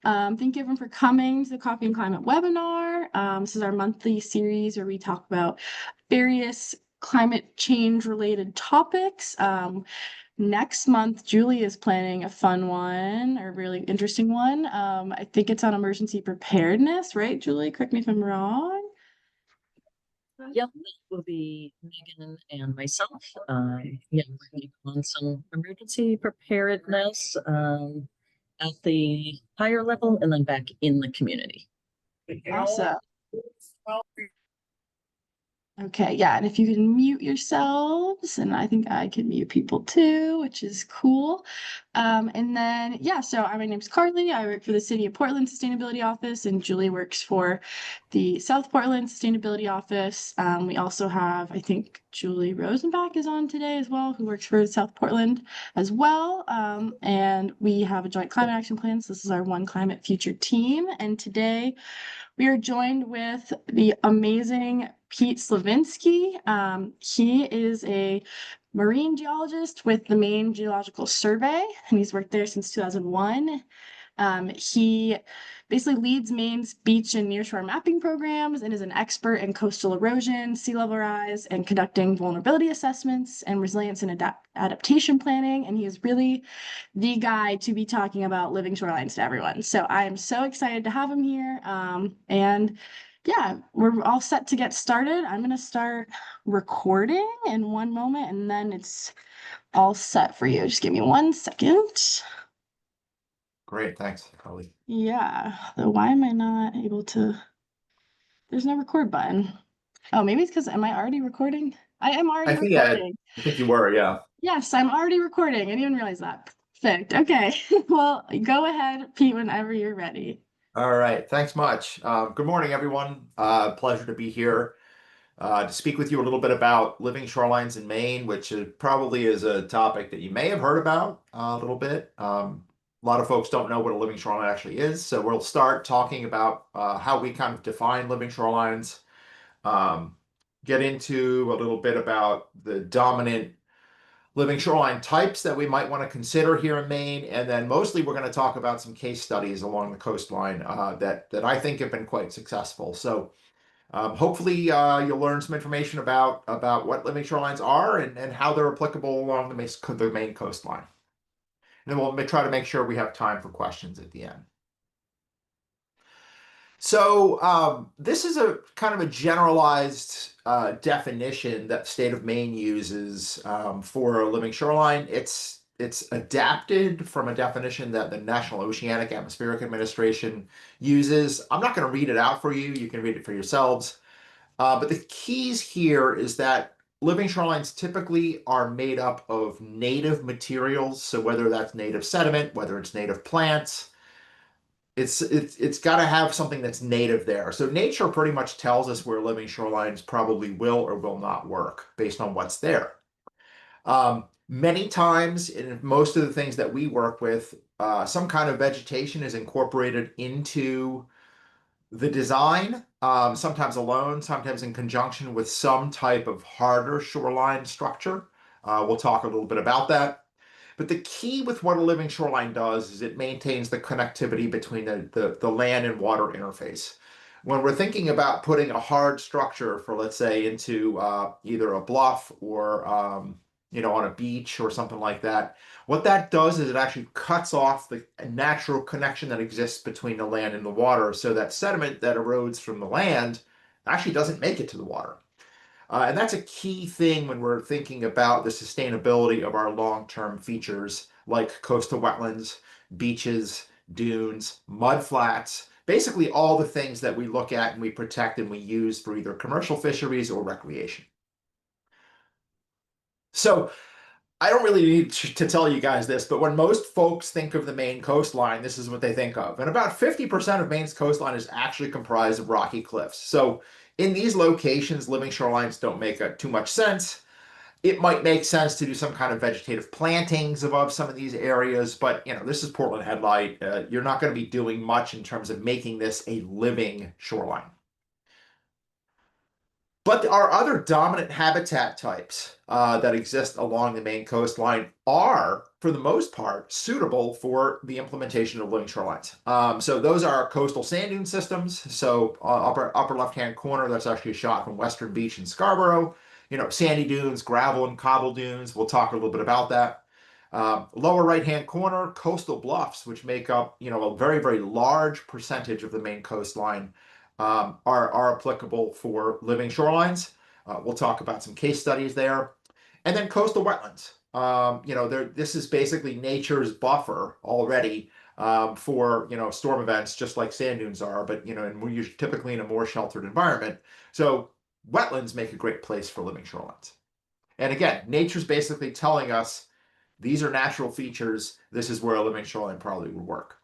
Thank you everyone for coming to the Coffee and Climate webinar. This is our monthly series where we talk about various climate change related topics. Next month, Julie is planning a fun one, or a really interesting one. I think it's on emergency preparedness, right, Julie? Correct me if I'm wrong. Yep, that will be Megan and myself. Yeah, working on some emergency preparedness at the higher level and then back in the community. Awesome. Okay, yeah, and if you can mute yourselves, and I think I can mute people too, which is cool. And then, yeah, so my name's Carly. I work for the City of Portland Sustainability Office, and Julie works for the South Portland Sustainability Office. We also have, I think, Julie Rosenbach is on today as well, who works for South Portland as well. And we have a joint climate action plan. So this is our One Climate Future team. And today, we are joined with the amazing Pete Slovinsky. He is a marine geologist with the Maine Geological Survey, and he's worked there since 2001. He basically leads Maine's beach and nearshore mapping programs and is an expert in coastal erosion, sea level rise, and conducting vulnerability assessments and resilience and adaptation planning. And he is really the guy to be talking about living shorelines to everyone. So I am so excited to have him here. And yeah, we're all set to get started. I'm going to start recording in one moment, and then it's all set for you. Just give me 1 second. Great, thanks, Carly. Yeah, though why am I not able to? There's no record button. Oh, maybe it's because am I already recording? I am already recording. I think you were, yeah. Yes, I'm already recording. I didn't even realize that. Perfect. Okay. Well, go ahead, Pete, whenever you're ready. All right, thanks much. Good morning, everyone. Pleasure to be here to speak with you a little bit about living shorelines in Maine, which probably is a topic that you may have heard about a little bit. A lot of folks don't know what a living shoreline actually is, so we'll start talking about how we kind of define living shorelines, um, get into a little bit about the dominant living shoreline types that we might want to consider here in Maine, and then mostly we're going to talk about some case studies along the coastline that I think have been quite successful. So hopefully you'll learn some information about what living shorelines are and how they're applicable along the Maine coastline. And then we'll try to make sure we have time for questions at the end. So this is a kind of a generalized definition that the state of Maine uses for a living shoreline. It's adapted from a definition that the National Oceanic Atmospheric Administration uses. I'm not going to read it out for you. You can read it for yourselves. But the keys here is that living shorelines typically are made up of native materials. So whether that's native sediment, whether it's native plants, it's got to have something that's native there. So nature pretty much tells us where living shorelines probably will or will not work based on what's there. Many times in most of the things that we work with, some kind of vegetation is incorporated into the design, sometimes alone, sometimes in conjunction with some type of harder shoreline structure. We'll talk a little bit about that. But the key with what a living shoreline does is it maintains the connectivity between the land and water interface. When we're thinking about putting a hard structure for, let's say, into either a bluff or on a beach or something like that, what that does is it actually cuts off the natural connection that exists between the land and the water, so that sediment that erodes from the land actually doesn't make it to the water. And that's a key thing when we're thinking about the sustainability of our long-term features like coastal wetlands, beaches, dunes, mud flats, basically all the things that we look at and we protect and we use for either commercial fisheries or recreation. So I don't really need to tell you guys this, but when most folks think of the Maine coastline, this is what they think of. And about 50% of Maine's coastline is actually comprised of rocky cliffs. So in these locations, living shorelines don't make too much sense. It might make sense to do some kind of vegetative plantings above some of these areas, but this is Portland Headlight. You're not going to be doing much in terms of making this a living shoreline. But our other dominant habitat types that exist along the Maine coastline are, for the most part, suitable for the implementation of living shorelines. So those are coastal sand dune systems. So upper left-hand corner, that's actually a shot from Western Beach in Scarborough. You know, sandy dunes, gravel and cobble dunes. We'll talk a little bit about that. Lower right-hand corner, coastal bluffs, which make up, you know, a very, very large percentage of the Maine coastline, are applicable for living shorelines. We'll talk about some case studies there. And then coastal wetlands. You know, this is basically nature's buffer already for, you know, storm events, just like sand dunes are, but, you know, and we're typically in a more sheltered environment. So wetlands make a great place for living shorelines. And again, nature's basically telling us these are natural features. This is where a living shoreline probably would work.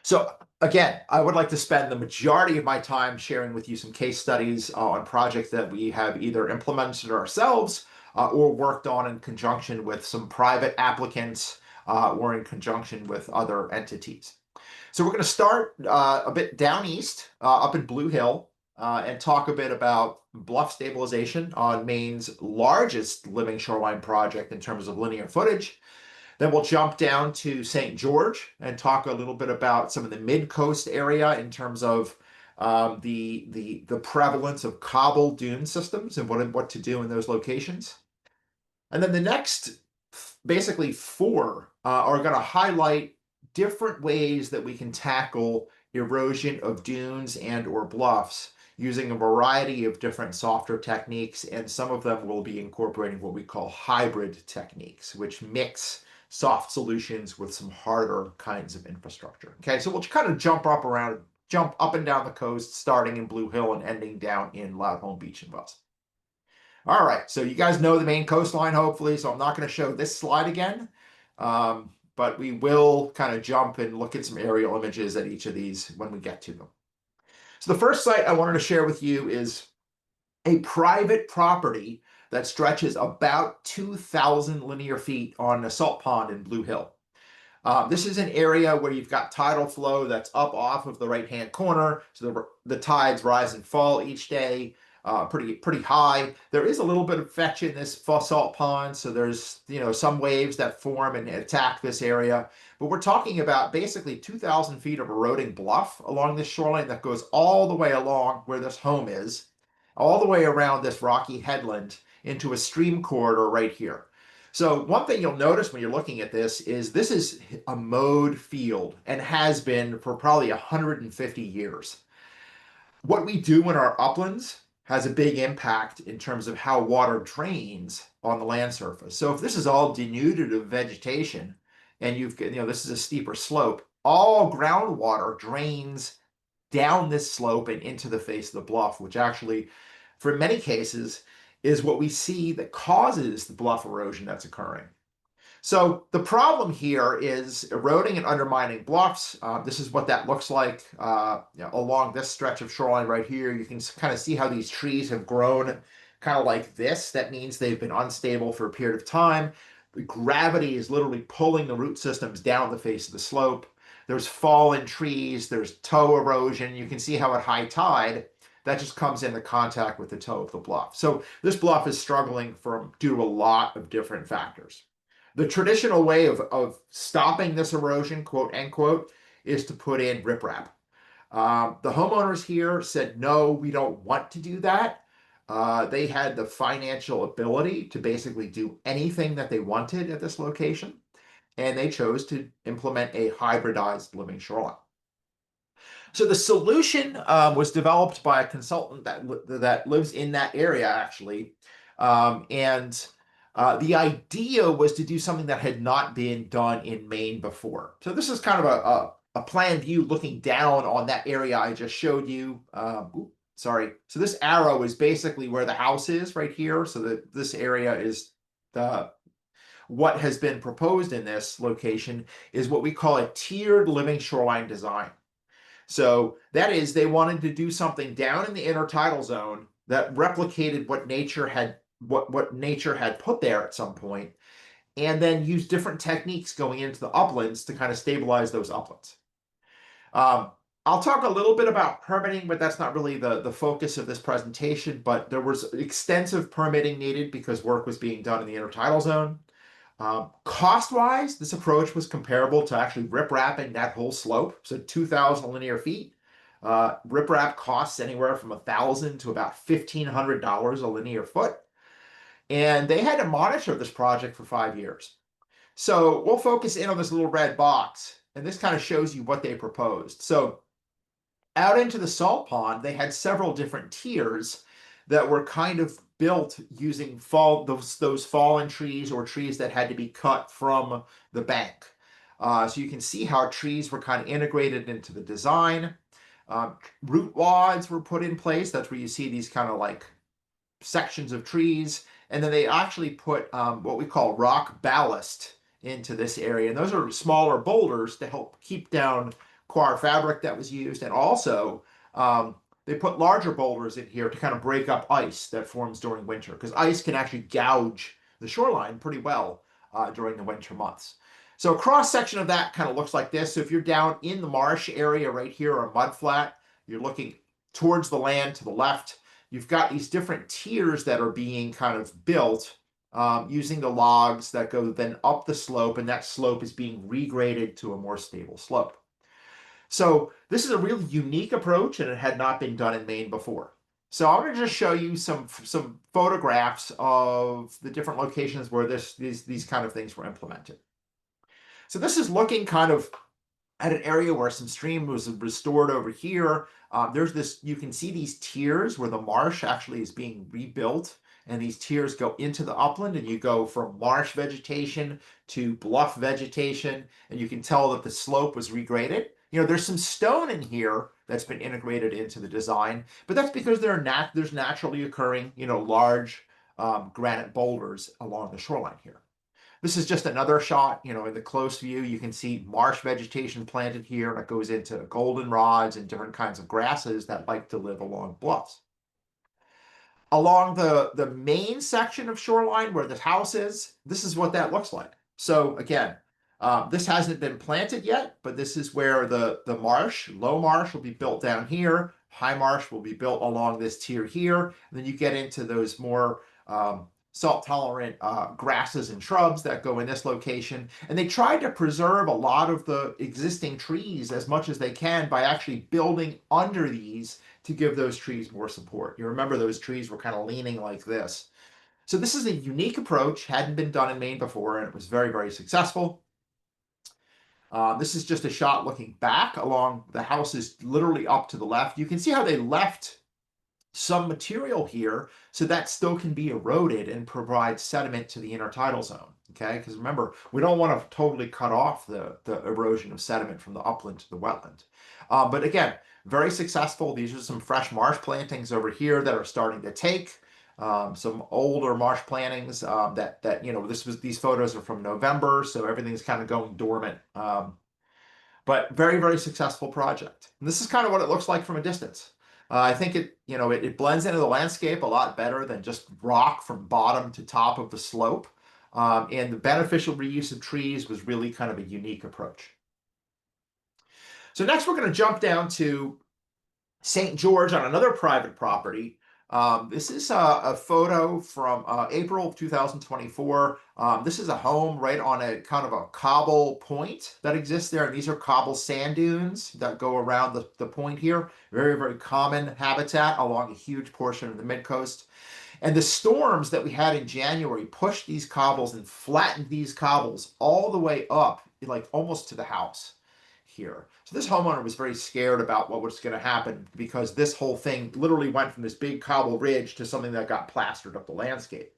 So again, I would like to spend the majority of my time sharing with you some case studies on projects that we have either implemented ourselves or worked on in conjunction with some private applicants or in conjunction with other entities. So we're going to start a bit down east, up in Blue Hill, and talk a bit about bluff stabilization on Maine's largest living shoreline project in terms of linear footage. Then we'll jump down to St. George and talk a little bit about some of the mid-coast area in terms of the prevalence of cobble dune systems and what to do in those locations. And then the next, basically four, are going to highlight different ways that we can tackle erosion of dunes and or bluffs using a variety of different softer techniques, and some of them will be incorporating what we call hybrid techniques, which mix soft solutions with some harder kinds of infrastructure. Okay, so we'll kind of jump up and down the coast, starting in Blue Hill and ending down in Loudholme Beach and Wells. All right, so you guys know the Maine coastline, hopefully, so I'm not going to show this slide again, but we will kind of jump and look at some aerial images at each of these when we get to them. So the first site I wanted to share with you is a private property that stretches about 2,000 linear feet on a salt pond in Blue Hill. This is an area where you've got tidal flow that's up off of the right-hand corner, so the tides rise and fall each day. Pretty high. There is a little bit of fetch in this salt pond, so there's, you know, some waves that form and attack this area. But we're talking about basically 2,000 feet of eroding bluff along this shoreline that goes all the way along where this home is, all the way around this rocky headland into a stream corridor right here. So one thing you'll notice when you're looking at this is a mowed field and has been for probably 150 years. What we do in our uplands has a big impact in terms of how water drains on the land surface. So if this is all denuded of vegetation and this is a steeper slope, all groundwater drains down this slope and into the face of the bluff, which actually, for many cases, is what we see that causes the bluff erosion that's occurring. So the problem here is eroding and undermining bluffs. This is what that looks like along this stretch of shoreline right here. You can kind of see how these trees have grown kind of like this. That means they've been unstable for a period of time. The gravity is literally pulling the root systems down the face of the slope. There's fallen trees, there's toe erosion. You can see how at high tide, that just comes into contact with the toe of the bluff. So this bluff is struggling due to a lot of different factors. The traditional way of stopping this erosion, quote unquote, is to put in riprap. The homeowners here said, no, we don't want to do that. They had the financial ability to basically do anything that they wanted at this location, and they chose to implement a hybridized living shoreline. So the solution was developed by a consultant that lives in that area, actually, and the idea was to do something that had not been done in Maine before. So this is kind of a plan view looking down on that area I just showed you. Sorry. So this arrow is basically where the house is right here. So that this area is what has been proposed in this location is what we call a tiered living shoreline design. So that is, they wanted to do something down in the intertidal zone that replicated what nature had put there at some point, and then use different techniques going into the uplands to kind of stabilize those uplands. I'll talk a little bit about permitting, but that's not really the focus of this presentation. But there was extensive permitting needed because work was being done in the intertidal zone. Cost-wise, this approach was comparable to actually riprapping that whole slope, so 2,000 linear feet. Riprap costs anywhere from $1,000 to about $1,500 a linear foot. And they had to monitor this project for 5 years. So we'll focus in on this little red box, and this kind of shows you what they proposed. So out into the salt pond, they had several different tiers that were kind of built using those fallen trees or trees that had to be cut from the bank. So you can see how trees were kind of integrated into the design. Root wads were put in place. That's where you see these kind of like sections of trees. And then they actually put what we call rock ballast into this area. And those are smaller boulders to help keep down coir fabric that was used. And also, they put larger boulders in here to kind of break up ice that forms during winter, because ice can actually gouge the shoreline pretty well during the winter months. So a cross section of that kind of looks like this. So if you're down in the marsh area right here or a mud flat, you're looking towards the land to the left. You've got these different tiers that are being kind of built using the logs that go then up the slope, and that slope is being regraded to a more stable slope. So this is a really unique approach, and it had not been done in Maine before. So I'm going to just show you some photographs of the different locations where these kind of things were implemented. So this is looking kind of at an area where some stream was restored over here. There's this, you can see these tiers where the marsh actually is being rebuilt, and these tiers go into the upland, and you go from marsh vegetation to bluff vegetation, and you can tell that the slope was regraded. You know, there's some stone in here that's been integrated into the design, but that's because there's naturally occurring, you know, large granite boulders along the shoreline here. This is just another shot, you know, in the close view, you can see marsh vegetation planted here that goes into goldenrods and different kinds of grasses that like to live along bluffs. Along the main section of shoreline where the house is, this is what that looks like. So again, this hasn't been planted yet, but this is where the marsh, low marsh will be built down here. High marsh will be built along this tier here. And then you get into those more salt tolerant grasses and shrubs that go in this location. And they tried to preserve a lot of the existing trees as much as they can by actually building under these to give those trees more support. You remember those trees were kind of leaning like this. So this is a unique approach, hadn't been done in Maine before, and it was very, very successful. This is just a shot looking back along the houses literally up to the left. You can see how they left some material here so that still can be eroded and provide sediment to the intertidal zone. Okay, because remember, we don't want to totally cut off the erosion of sediment from the upland to the wetland. But again, very successful. These are some fresh marsh plantings over here that are starting to take. Some older marsh plantings that you know, these photos are from November, so everything's kind of going dormant. But very, very successful project. And this is kind of what it looks like from a distance. I think it blends into the landscape a lot better than just rock from bottom to top of the slope. And the beneficial reuse of trees was really kind of a unique approach. So next we're going to jump down to St. George on another private property. This is a photo from April of 2024. This is a home right on a kind of a cobble point that exists there. And these are cobble sand dunes that go around the point here. Very, very common habitat along a huge portion of the mid-coast. And the storms that we had in January pushed these cobbles and flattened these cobbles all the way up, like almost to the house here. So this homeowner was very scared about what was going to happen because this whole thing literally went from this big cobble ridge to something that got plastered up the landscape.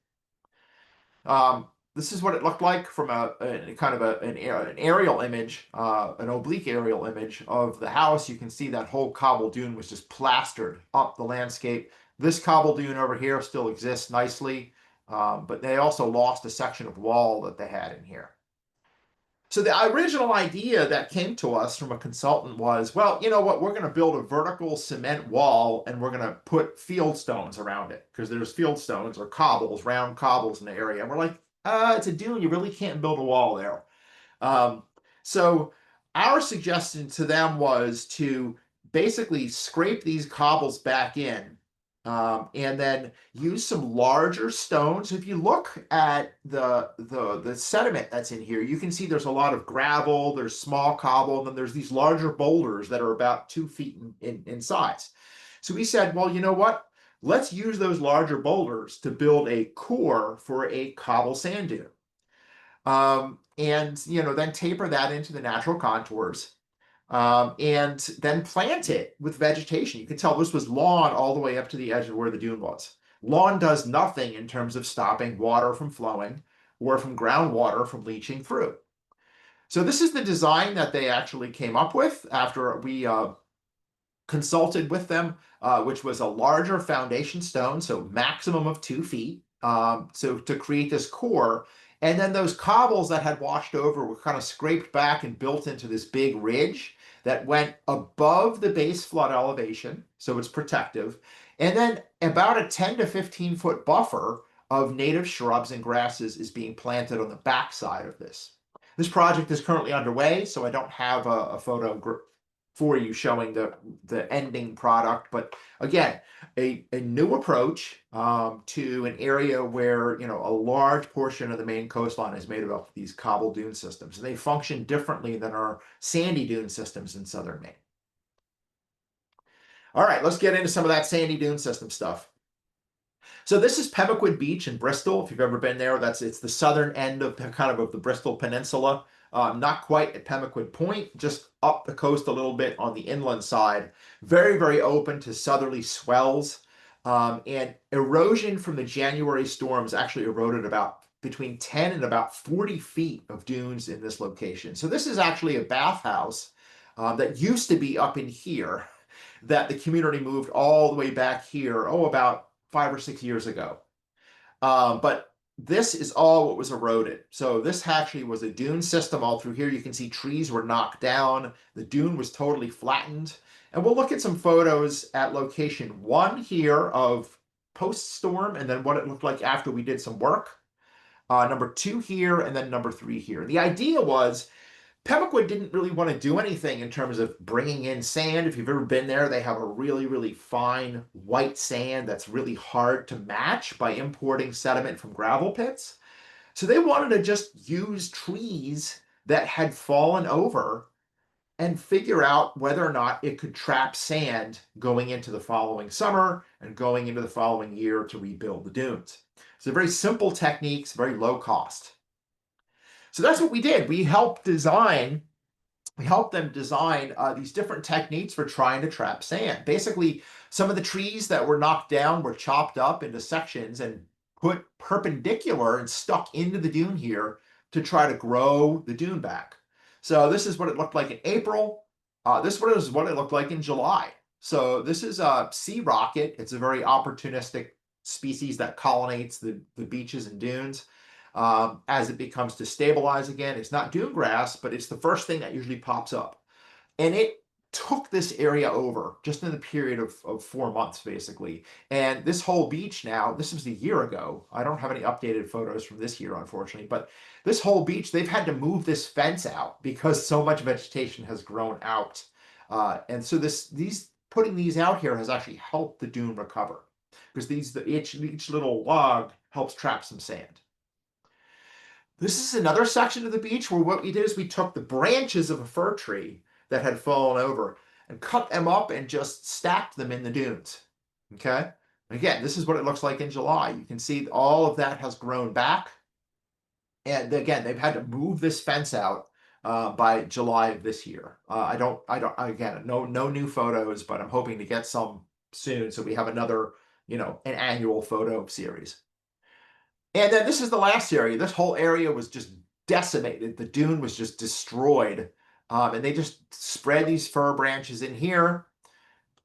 This is what it looked like from a kind of an aerial image, an oblique aerial image of the house. You can see that whole cobble dune was just plastered up the landscape. This cobble dune over here still exists nicely, but they also lost a section of wall that they had in here. So the original idea that came to us from a consultant was, well, you know what, we're going to build a vertical cement wall and we're going to put field stones around it because there's field stones or cobbles, round cobbles in the area. And we're like, it's a dune, you really can't build a wall there. So our suggestion to them was to basically scrape these cobbles back in, and then use some larger stones. If you look at the sediment that's in here, you can see there's a lot of gravel, there's small cobble, and then there's these larger boulders that are about 2 feet in size. So we said, well, you know what? Let's use those larger boulders to build a core for a cobble sand dune. And then taper that into the natural contours, and then plant it with vegetation. You can tell this was lawn all the way up to the edge of where the dune was. Lawn does nothing in terms of stopping water from flowing or from groundwater from leaching through. So this is the design that they actually came up with after we consulted with them, which was a larger foundation stone, so maximum of 2 feet, so to create this core. And then those cobbles that had washed over were kind of scraped back and built into this big ridge that went above the base flood elevation, so it's protective. And then about a 10 to 15 foot buffer of native shrubs and grasses is being planted on the backside of this. This project is currently underway, so I don't have a photo for you showing the ending product. But again, a new approach to an area where a large portion of the Maine coastline is made up of these cobble dune systems, and they function differently than our sandy dune systems in southern Maine. All right, let's get into some of that sandy dune system stuff. So this is Pemaquid Beach in Bristol. If you've ever been there, it's the southern end of the Bristol Peninsula. Not quite at Pemaquid Point, just up the coast a little bit on the inland side. Very, very open to southerly swells. And erosion from the January storms actually eroded about between 10 and about 40 feet of dunes in this location. So this is actually a bathhouse that used to be up in here, that the community moved all the way back here, about 5 or 6 years ago. But this is all what was eroded. So this actually was a dune system all through here. You can see trees were knocked down. The dune was totally flattened. And we'll look at some photos at location 1 here of post-storm, and then what it looked like after we did some work. Number 2 here, and then number 3 here. The idea was Pemaquid didn't really want to do anything in terms of bringing in sand. If you've ever been there, they have a really, really fine white sand that's really hard to match by importing sediment from gravel pits. So they wanted to just use trees that had fallen over and figure out whether or not it could trap sand going into the following summer and going into the following year to rebuild the dunes. So very simple techniques, very low cost. So that's what we did. We helped them design these different techniques for trying to trap sand. Basically, some of the trees that were knocked down were chopped up into sections and put perpendicular and stuck into the dune here to try to grow the dune back. So this is what it looked like in April. This is what it looked like in July. So this is a sea rocket. It's a very opportunistic species that pollinates the beaches and dunes. As it becomes to stabilize again. It's not dune grass, but it's the first thing that usually pops up. And it took this area over just in the period of 4 months, basically. And this whole beach now, this was a year ago. I don't have any updated photos from this year, unfortunately, but this whole beach, they've had to move this fence out because so much vegetation has grown out. And so putting these out here has actually helped the dune recover, because each little log helps trap some sand. This is another section of the beach where what we did is we took the branches of a fir tree that had fallen over and cut them up and just stacked them in the dunes. Okay? Again, this is what it looks like in July. You can see all of that has grown back. And again, they've had to move this fence out by July of this year. Again, no new photos, but I'm hoping to get some soon so we have another, an annual photo series. And then this is the last area. This whole area was just decimated. The dune was just destroyed. And they just spread these fir branches in here.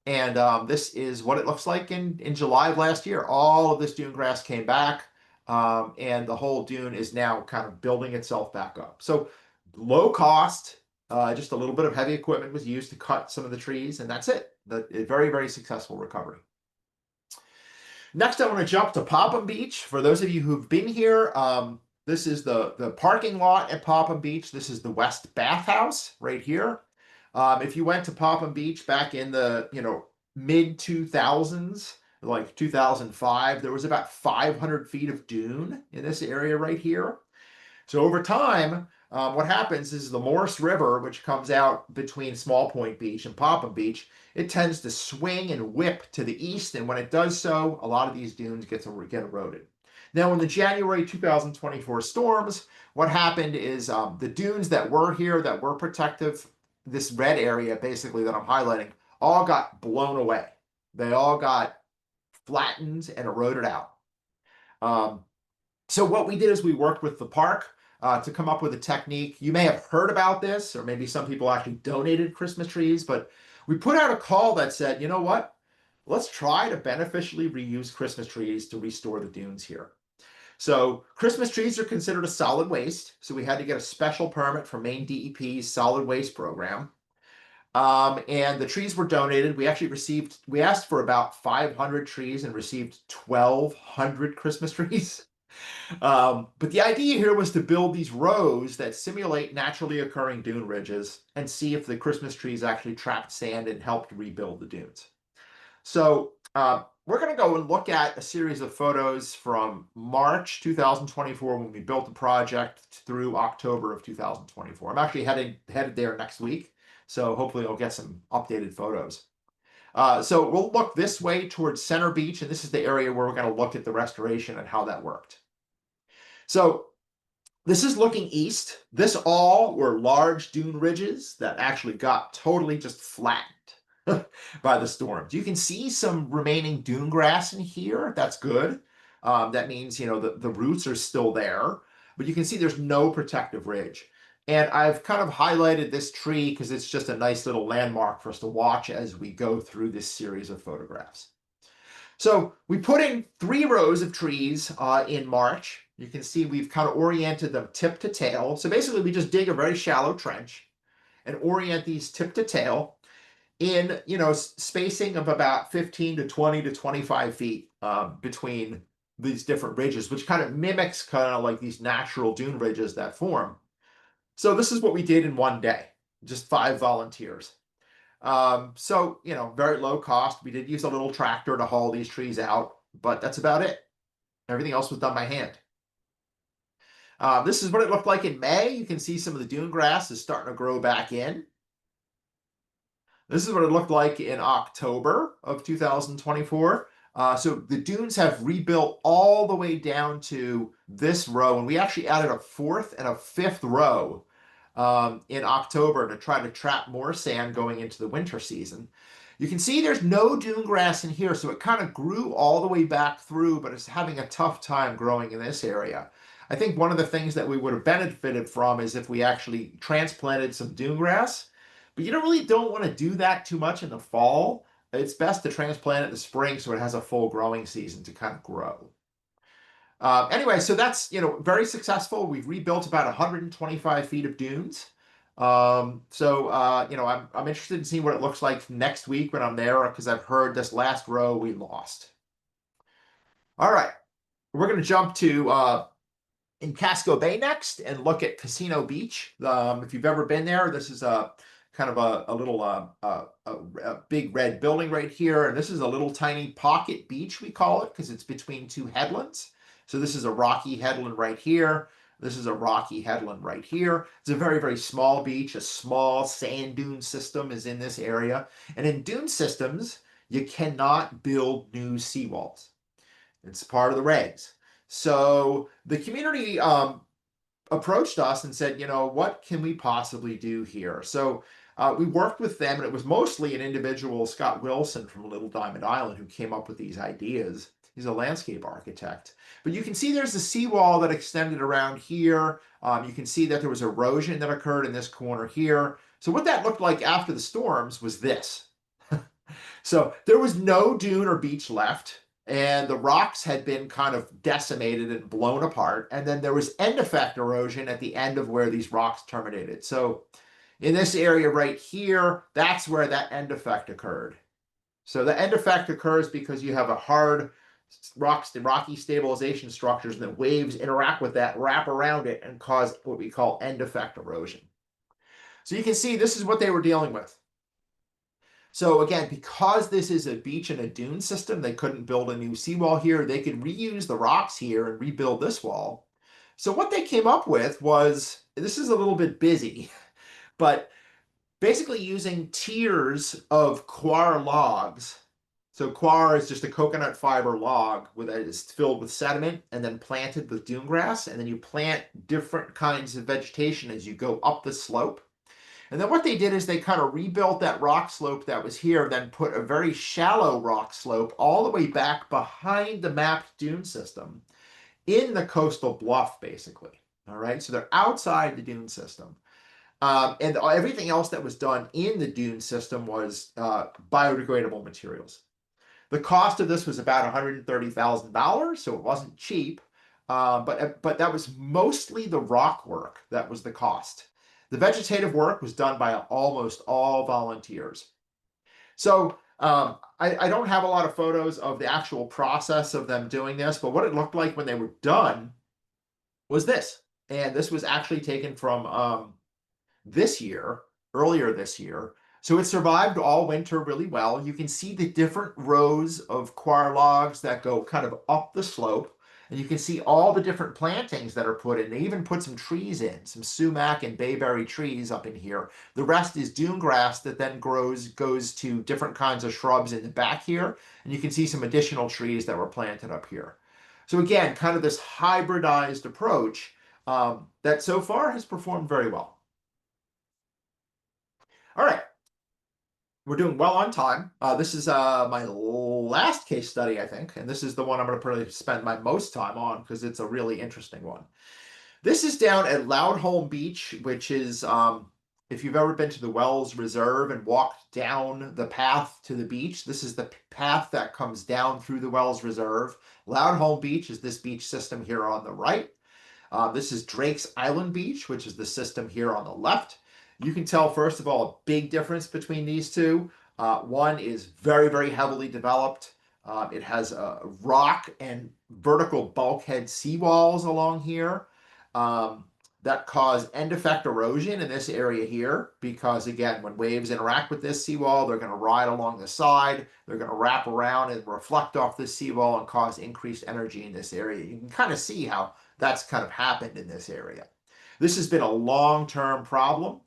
And this is what it looks like in July of last year. All of this dune grass came back. And the whole dune is now kind of building itself back up. So low cost, just a little bit of heavy equipment was used to cut some of the trees. And that's it. Very, very successful recovery. Next, I want to jump to Popham Beach. For those of you who've been here, this is the parking lot at Popham Beach. This is the West Bathhouse right here. If you went to Popham Beach back in the, mid 2000s, like 2005, there was about 500 feet of dune in this area right here. So over time, what happens is the Morse River, which comes out between Small Point Beach and Popham Beach, it tends to swing and whip to the east. And when it does so, a lot of these dunes get eroded. Now, in the January 2024 storms, what happened is the dunes that were here, that were protective, this red area basically that I'm highlighting, all got blown away. They all got flattened and eroded out. So what we did is we worked with the park to come up with a technique. You may have heard about this, or maybe some people actually donated Christmas trees, but we put out a call that said, you know what? Let's try to beneficially reuse Christmas trees to restore the dunes here. So Christmas trees are considered a solid waste, so we had to get a special permit from Maine DEP's solid waste program. And the trees were donated. We asked for about 500 trees and received 1,200 Christmas trees. But the idea here was to build these rows that simulate naturally occurring dune ridges and see if the Christmas trees actually trapped sand and helped rebuild the dunes. So we're going to go and look at a series of photos from March 2024 when we built the project through October of 2024. I'm actually headed there next week, so hopefully I'll get some updated photos. So we'll look this way towards Center Beach, and this is the area where we're going to look at the restoration and how that worked. So this is looking east. This all were large dune ridges that actually got totally just flattened by the storms. You can see some remaining dune grass in here. That's good. That means, the roots are still there, but you can see there's no protective ridge. And I've kind of highlighted this tree because it's just a nice little landmark for us to watch as we go through this series of photographs. So we put in 3 rows of trees in March. You can see we've kind of oriented them tip to tail. So basically we just dig a very shallow trench and orient these tip to tail in, spacing of about 15 to 20 to 25 feet between these different ridges, which kind of mimics kind of like these natural dune ridges that form. So this is what we did in one day, just 5 volunteers. So, very low cost. We did use a little tractor to haul these trees out, but that's about it. Everything else was done by hand. This is what it looked like in May. You can see some of the dune grass is starting to grow back in. This is what it looked like in October of 2024. So the dunes have rebuilt all the way down to this row, and we actually added a 4th and a 5th row in October to try to trap more sand going into the winter season. You can see there's no dune grass in here, so it kind of grew all the way back through, but it's having a tough time growing in this area. I think one of the things that we would have benefited from is if we actually transplanted some dune grass, but you don't want to do that too much in the fall. It's best to transplant it in the spring so it has a full growing season to kind of grow. Anyway, so that's, very successful. We've rebuilt about 125 feet of dunes. I'm interested in seeing what it looks like next week when I'm there, because I've heard this last row we lost. All right, we're going to jump to in Casco Bay next and look at Casino Beach. If you've ever been there, this is a kind of a little a big red building right here, and this is a little tiny pocket beach, we call it, because it's between 2 headlands. So this is a rocky headland right here. This is a rocky headland right here. It's a very, very small beach. A small sand dune system is in this area. And in dune systems, you cannot build new seawalls. It's part of the regs. So the community approached us and said, what can we possibly do here? So we worked with them, and it was mostly an individual, Scott Wilson from Little Diamond Island, who came up with these ideas. He's a landscape architect. But you can see there's a seawall that extended around here. You can see that there was erosion that occurred in this corner here. So what that looked like after the storms was this. So there was no dune or beach left, and the rocks had been kind of decimated and blown apart. And then there was end effect erosion at the end of where these rocks terminated. So in this area right here, that's where that end effect occurred. So the end effect occurs because you have a hard rocky stabilization structures, and then waves interact with that, wrap around it, and cause what we call end effect erosion. So you can see this is what they were dealing with. So again, because this is a beach and a dune system, they couldn't build a new seawall here. They could reuse the rocks here and rebuild this wall. So what they came up with was, this is a little bit busy, but basically using tiers of coir logs. So coir is just a coconut fiber log that is filled with sediment and then planted with dune grass. And then you plant different kinds of vegetation as you go up the slope. And then what they did is they kind of rebuilt that rock slope that was here, then put a very shallow rock slope all the way back behind the mapped dune system in the coastal bluff, basically. All right, so they're outside the dune system. And everything else that was done in the dune system was biodegradable materials. The cost of this was about $130,000, so it wasn't cheap, but that was mostly the rock work that was the cost. The vegetative work was done by almost all volunteers. So I don't have a lot of photos of the actual process of them doing this, but what it looked like when they were done was this. And this was actually taken from earlier this year. So it survived all winter really well. You can see the different rows of coir logs that go kind of up the slope. And you can see all the different plantings that are put in. They even put some trees in, some sumac and bayberry trees up in here. The rest is dune grass that then goes to different kinds of shrubs in the back here. And you can see some additional trees that were planted up here. So again, kind of this hybridized approach that so far has performed very well. All right, we're doing well on time. This is my last case study, I think, and this is the one I'm going to probably spend my most time on because it's a really interesting one. This is down at Loudholme Beach, which is, if you've ever been to the Wells Reserve and walked down the path to the beach, this is the path that comes down through the Wells Reserve. Loudholme Beach is this beach system here on the right. This is Drake's Island Beach, which is the system here on the left. You can tell, first of all, a big difference between these two. One is very, very heavily developed. It has rock and vertical bulkhead seawalls along here that cause end effect erosion in this area here because, again, when waves interact with this seawall, they're going to ride along the side. They're going to wrap around and reflect off this seawall and cause increased energy in this area. You can kind of see how that's kind of happened in this area. This has been a long-term problem.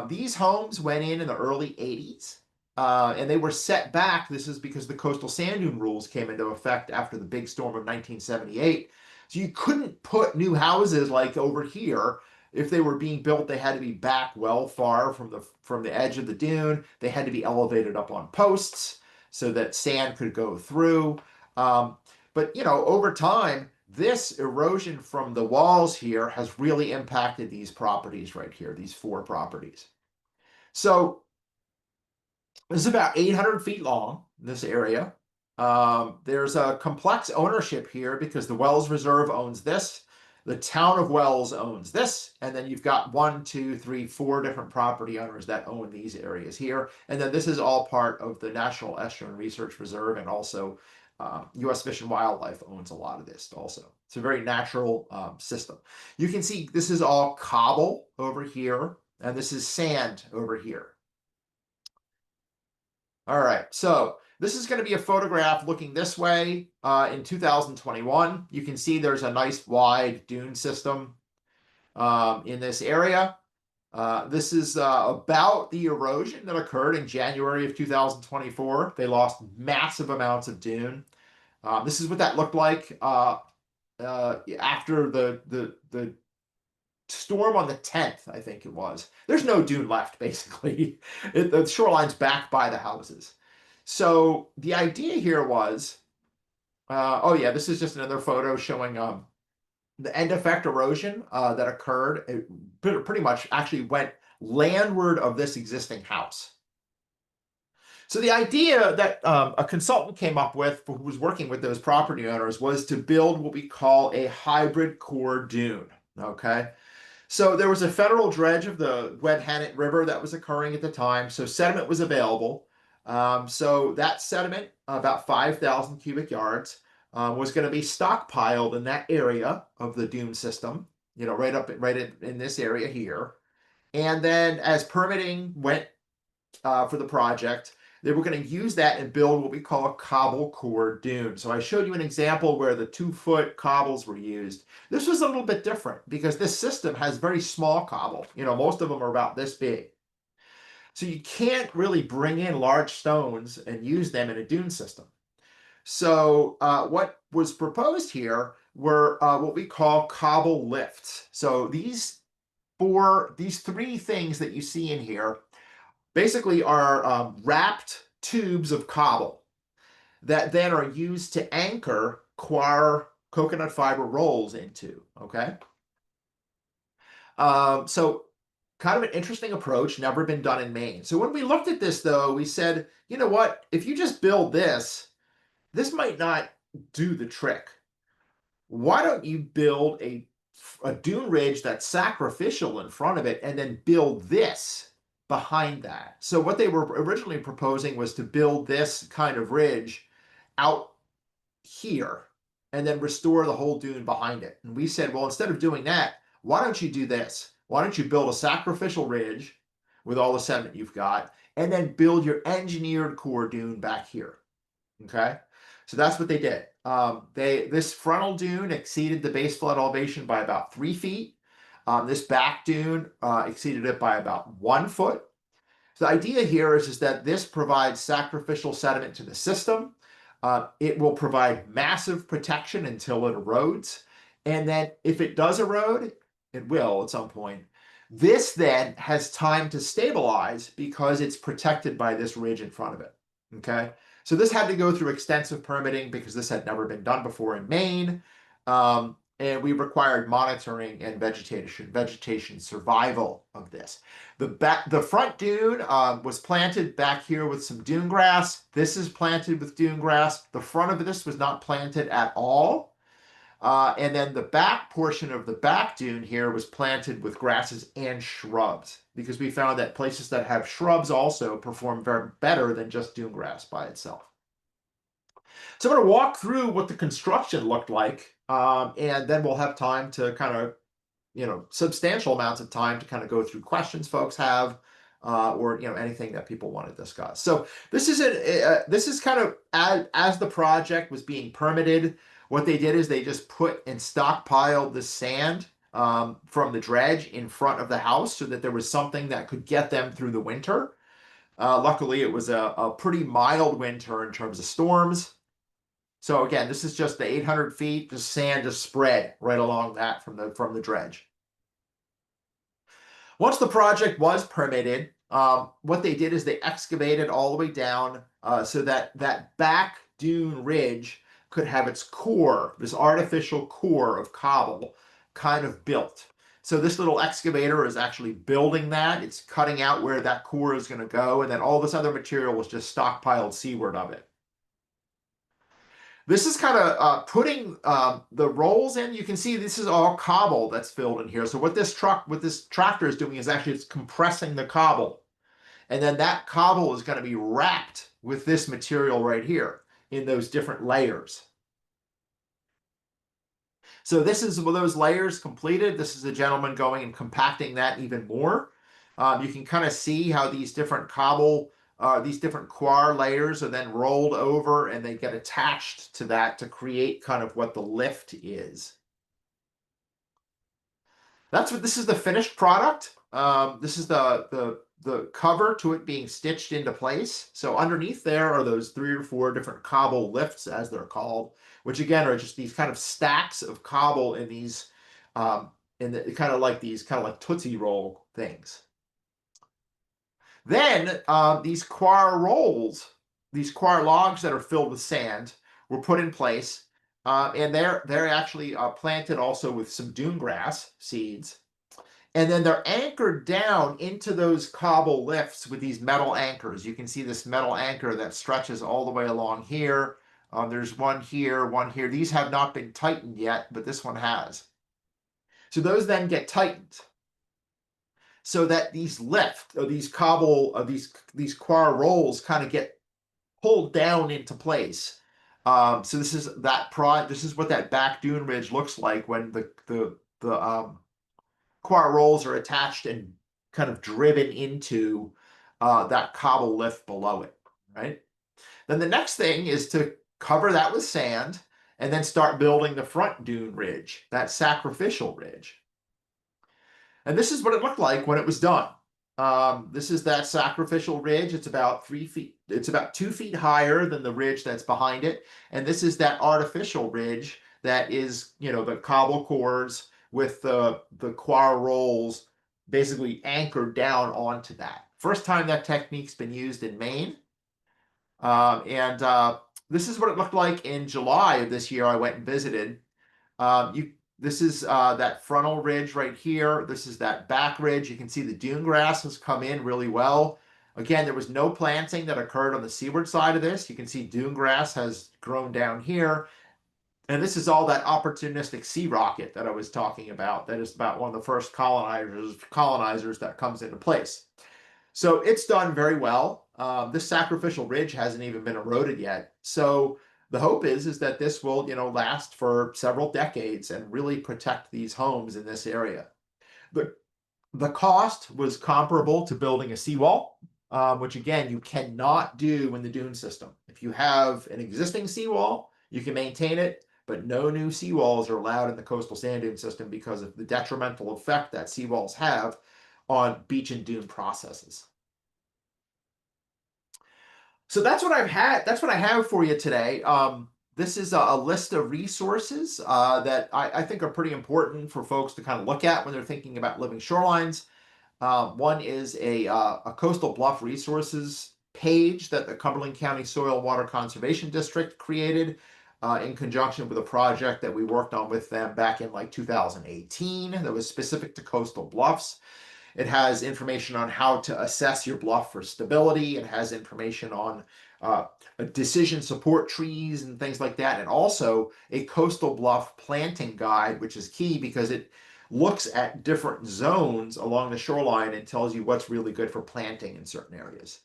These homes went in the early 80s, and they were set back. This is because the coastal sand dune rules came into effect after the big storm of 1978. So you couldn't put new houses like over here. If they were being built, they had to be back well far from the edge of the dune. They had to be elevated up on posts so that sand could go through. But over time, this erosion from the walls here has really impacted these properties right here, these 4 properties. So this is about 800 feet long, this area. There's a complex ownership here because the Wells Reserve owns this, the town of Wells owns this, and then you've got 1, 2, 3, 4 different property owners that own these areas here. And then this is all part of the National Estuarine Research Reserve, and also U.S. Fish and Wildlife owns a lot of this also. It's a very natural system. You can see this is all cobble over here, and this is sand over here. All right, so this is going to be a photograph looking this way in 2021. You can see there's a nice wide dune system in this area. This is about the erosion that occurred in January of 2024. They lost massive amounts of dune. This is what that looked like after the storm on the 10th, I think it was. There's no dune left, basically. The shoreline's back by the houses. So the idea here was, oh yeah, this is just another photo showing the end effect erosion that occurred. It pretty much actually went landward of this existing house. So the idea that a consultant came up with, who was working with those property owners, was to build what we call a hybrid core dune, okay? So there was a federal dredge of the Webhannet River that was occurring at the time, so sediment was available. So that sediment, about 5,000 cubic yards, was going to be stockpiled in that area of the dune system, right in this area here. And then as permitting went for the project, they were going to use that and build what we call a cobble core dune. So I showed you an example where the 2-foot cobbles were used. This was a little bit different because this system has very small cobble. You know, most of them are about this big. So you can't really bring in large stones and use them in a dune system. So what was proposed here were what we call cobble lifts. So these 3 things that you see in here basically are wrapped tubes of cobble that then are used to anchor coconut fiber rolls into, okay? So kind of an interesting approach, never been done in Maine. So when we looked at this though, we said, you know what, if you just build this might not do the trick. Why don't you build a dune ridge that's sacrificial in front of it and then build this behind that? So what they were originally proposing was to build this kind of ridge out here and then restore the whole dune behind it. And we said, well, instead of doing that, why don't you do this? Why don't you build a sacrificial ridge with all the sediment you've got and then build your engineered core dune back here? Okay, so that's what they did. This frontal dune exceeded the base flood elevation by about 3 feet. This back dune exceeded it by about 1 foot. So the idea here is that this provides sacrificial sediment to the system. It will provide massive protection until it erodes. And then if it does erode, it will at some point. This then has time to stabilize because it's protected by this ridge in front of it. Okay, so this had to go through extensive permitting because this had never been done before in Maine. And we required monitoring and vegetation survival of this. The front dune was planted back here with some dune grass. This is planted with dune grass. The front of this was not planted at all. And then the back portion of the back dune here was planted with grasses and shrubs because we found that places that have shrubs also perform very better than just dune grass by itself. So I'm going to walk through what the construction looked like, and then we'll have time to kind of, substantial amounts of time to kind of go through questions folks have, or anything that people want to discuss. So this is kind of as the project was being permitted. What they did is they just put and stockpiled the sand from the dredge in front of the house so that there was something that could get them through the winter. Luckily, it was a pretty mild winter in terms of storms. So again, this is just the 800 feet, just sand just spread right along that from the dredge. Once the project was permitted, what they did is they excavated all the way down so that back dune ridge could have its core, this artificial core of cobble, kind of built. So this little excavator is actually building that. It's cutting out where that core is going to go, and then all this other material was just stockpiled seaward of it. This is kind of putting the rolls in. You can see this is all cobble that's filled in here. So what this tractor is doing is actually it's compressing the cobble. And then that cobble is going to be wrapped with this material right here in those different layers. So this is one of those layers completed. This is a gentleman going and compacting that even more. You can kind of see how these different these different coir layers are then rolled over and they get attached to that to create kind of what the lift is. This is the finished product. This is the cover to it being stitched into place. So underneath there are those 3 or 4 different cobble lifts, as they're called, which again are just these kind of stacks of cobble in these, kind of like Tootsie Roll things. Then these coir rolls, these coir logs that are filled with sand, were put in place, and they're actually planted also with some dune grass seeds. And then they're anchored down into those cobble lifts with these metal anchors. You can see this metal anchor that stretches all the way along here. There's one here, one here. These have not been tightened yet, but this one has. So those then get tightened so that these these coir rolls kind of get pulled down into place. So this is what that back dune ridge looks like when the coir rolls are attached and kind of driven into that cobble lift below it, right? Then the next thing is to cover that with sand and then start building the front dune ridge, that sacrificial ridge. And this is what it looked like when it was done. This is that sacrificial ridge. It's about 3 feet. It's about 2 feet higher than the ridge that's behind it. And this is that artificial ridge that is, the cobble cores with the coir rolls basically anchored down onto that. First time that technique's been used in Maine. This is what it looked like in July of this year. I went and visited. This is that frontal ridge right here. This is that back ridge. You can see the dune grass has come in really well. Again, there was no planting that occurred on the seaward side of this. You can see dune grass has grown down here. And this is all that opportunistic sea rocket that I was talking about. That is about one of the first colonizers that comes into place. So it's done very well. This sacrificial ridge hasn't even been eroded yet. So the hope is that this will, last for several decades and really protect these homes in this area. The cost was comparable to building a seawall, which again, you cannot do in the dune system. If you have an existing seawall, you can maintain it, but no new seawalls are allowed in the coastal sand dune system because of the detrimental effect that seawalls have on beach and dune processes. So that's what I've had. That's what I have for you today. This is a list of resources that I think are pretty important for folks to kind of look at when they're thinking about living shorelines. One is a coastal bluff resources page that the Cumberland County Soil and Water Conservation District created in conjunction with a project that we worked on with them back in like 2018 that was specific to coastal bluffs. It has information on how to assess your bluff for stability. It has information on decision support trees and things like that. And also a coastal bluff planting guide, which is key because it looks at different zones along the shoreline and tells you what's really good for planting in certain areas.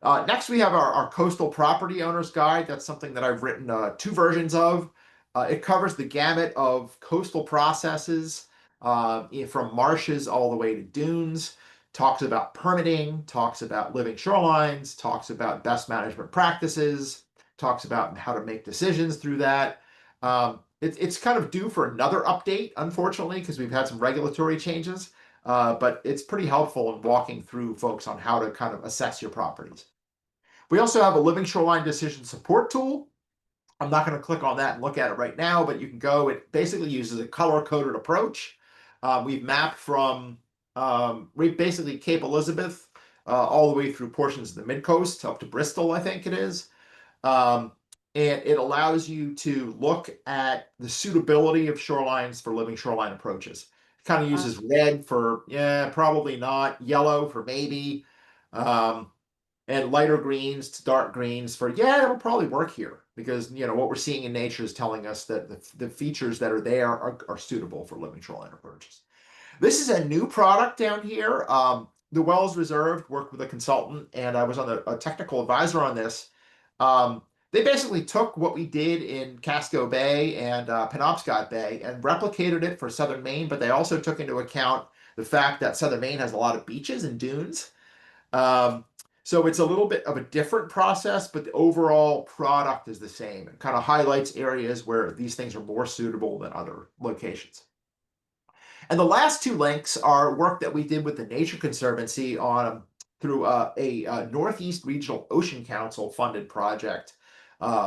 Next, we have our coastal property owner's guide. That's something that I've written 2 versions of. It covers the gamut of coastal processes from marshes all the way to dunes, talks about permitting, talks about living shorelines, talks about best management practices, talks about how to make decisions through that. It's kind of due for another update, unfortunately, because we've had some regulatory changes, but it's pretty helpful in walking through folks on how to kind of assess your properties. We also have a living shoreline decision support tool. I'm not going to click on that and look at it right now, but you can go. It basically uses a color-coded approach. We've mapped from basically Cape Elizabeth all the way through portions of the mid-coast up to Bristol, I think it is. And it allows you to look at the suitability of shorelines for living shoreline approaches. It kind of uses red for, yeah, probably not, yellow for maybe, and lighter greens to dark greens for, yeah, it'll probably work here. Because, what we're seeing in nature is telling us that the features that are there are suitable for living shoreline approaches. This is a new product down here. The Wells Reserve worked with a consultant, and I was on a technical advisor on this. They basically took what we did in Casco Bay and Penobscot Bay and replicated it for southern Maine, but they also took into account the fact that southern Maine has a lot of beaches and dunes. So it's a little bit of a different process, but the overall product is the same. It kind of highlights areas where these things are more suitable than other locations. And the last 2 links are work that we did with the Nature Conservancy on through a Northeast Regional Ocean Council funded project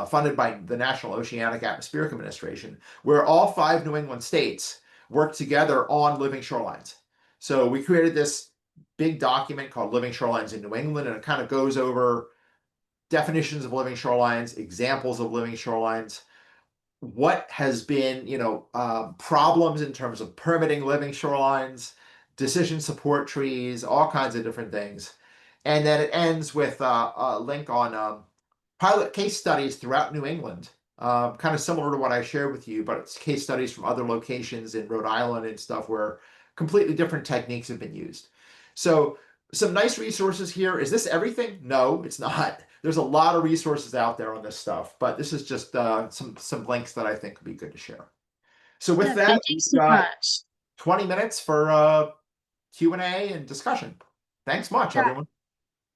funded by the National Oceanic Atmospheric Administration, where all 5 New England states worked together on living shorelines. So we created this big document called Living Shorelines in New England, and it kind of goes over definitions of living shorelines, examples of living shorelines, what has been, problems in terms of permitting living shorelines, decision support trees, all kinds of different things. And then it ends with a link on pilot case studies throughout New England, kind of similar to what I shared with you, but it's case studies from other locations in Rhode Island and stuff where completely different techniques have been used. So some nice resources here. Is this everything? No, it's not. There's a lot of resources out there on this stuff, but this is just some links that I think would be good to share. So with that, thank you we've so got much. 20 minutes for Q&A and discussion. Thanks much, Yeah. everyone.